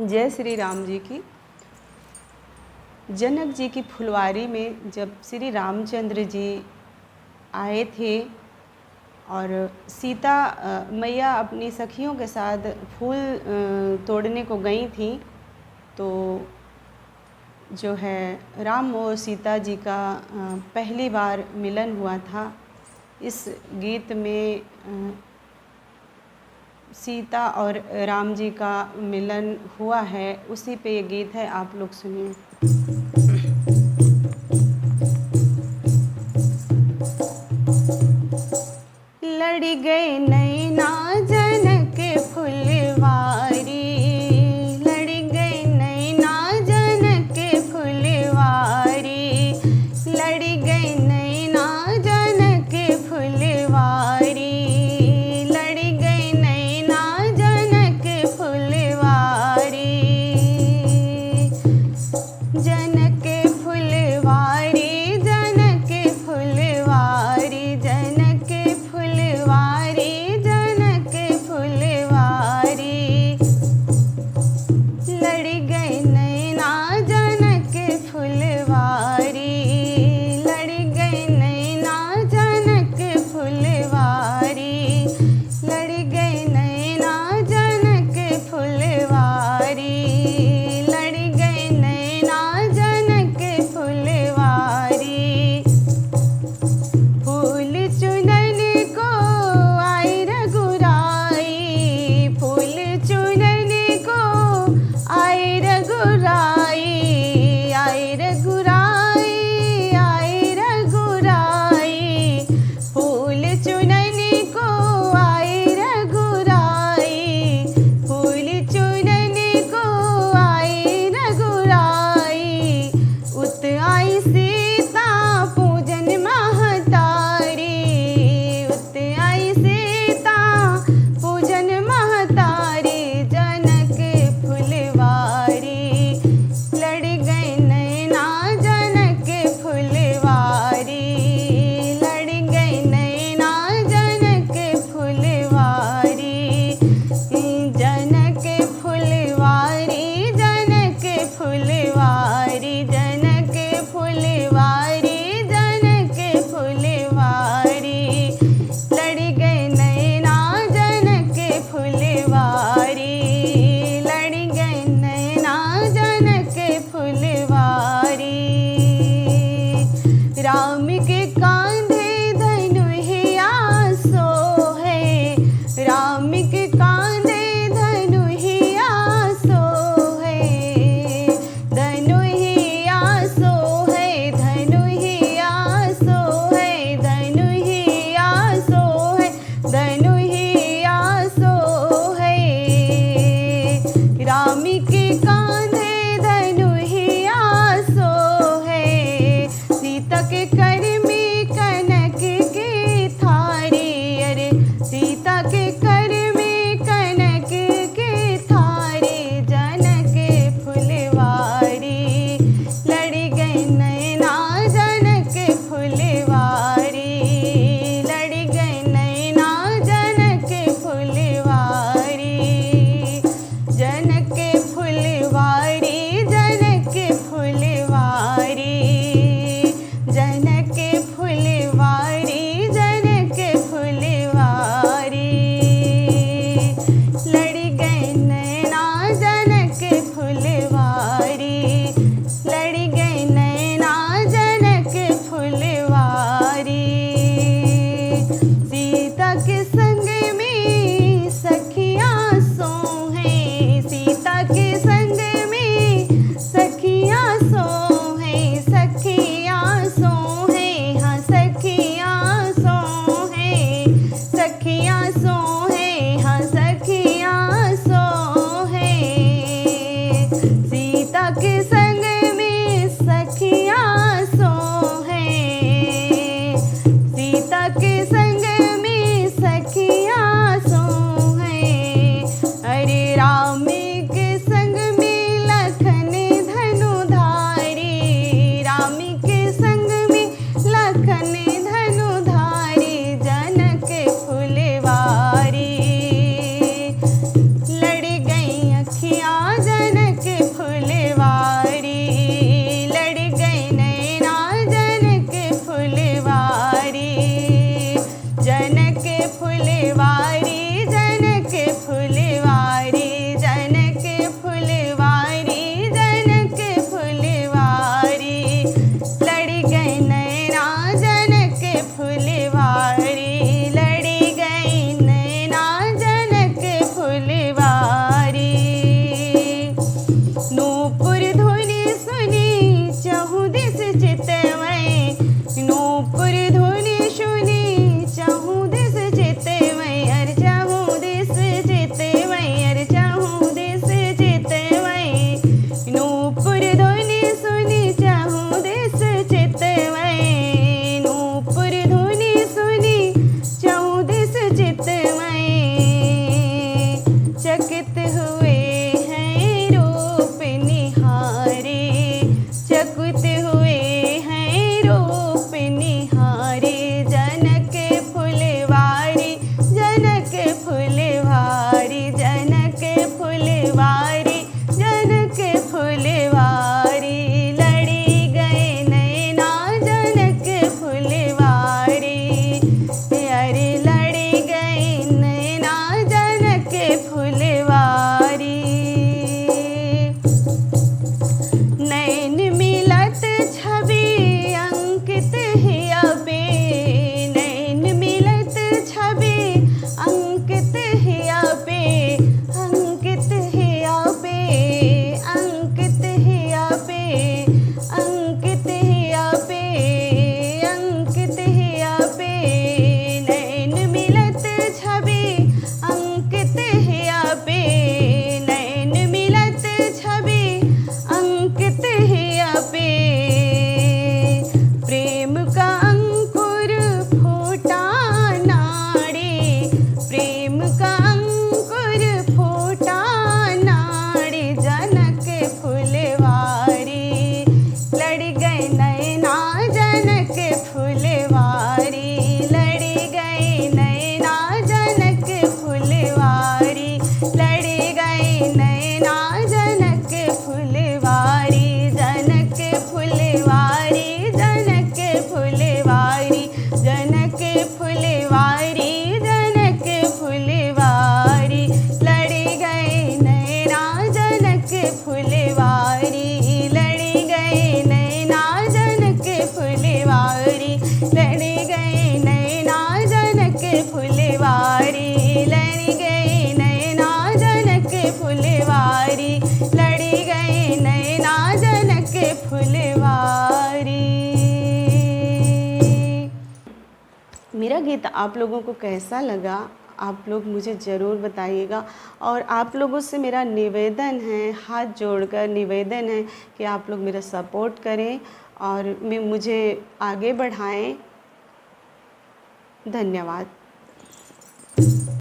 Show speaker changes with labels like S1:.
S1: जय श्री राम जी की। जनक जी की फुलवारी में जब श्री रामचंद्र जी आए थे और सीता मैया अपनी सखियों के साथ फूल तोड़ने को गई थी, तो जो है राम और सीता जी का पहली बार मिलन हुआ था। इस गीत में सीता और राम जी का मिलन हुआ है, उसी पे ये गीत है, आप लोग सुनिए। लड़ी गए नैना जनक फुलवारी, लड़ी गई नैना जनक फुलवारी, लड़ी गई नैना जनक फुलवारी, लड़ी गई नैना जनक फुलवारी, जनक फुलवारी, जनक फुलवारी, जनक फुलवारी, जनक यह गीत आप लोगों को कैसा लगा, आप लोग मुझे ज़रूर बताइएगा। और आप लोगों से मेरा निवेदन है, हाथ जोड़कर निवेदन है कि आप लोग मेरा सपोर्ट करें और मुझे आगे बढ़ाएं। धन्यवाद।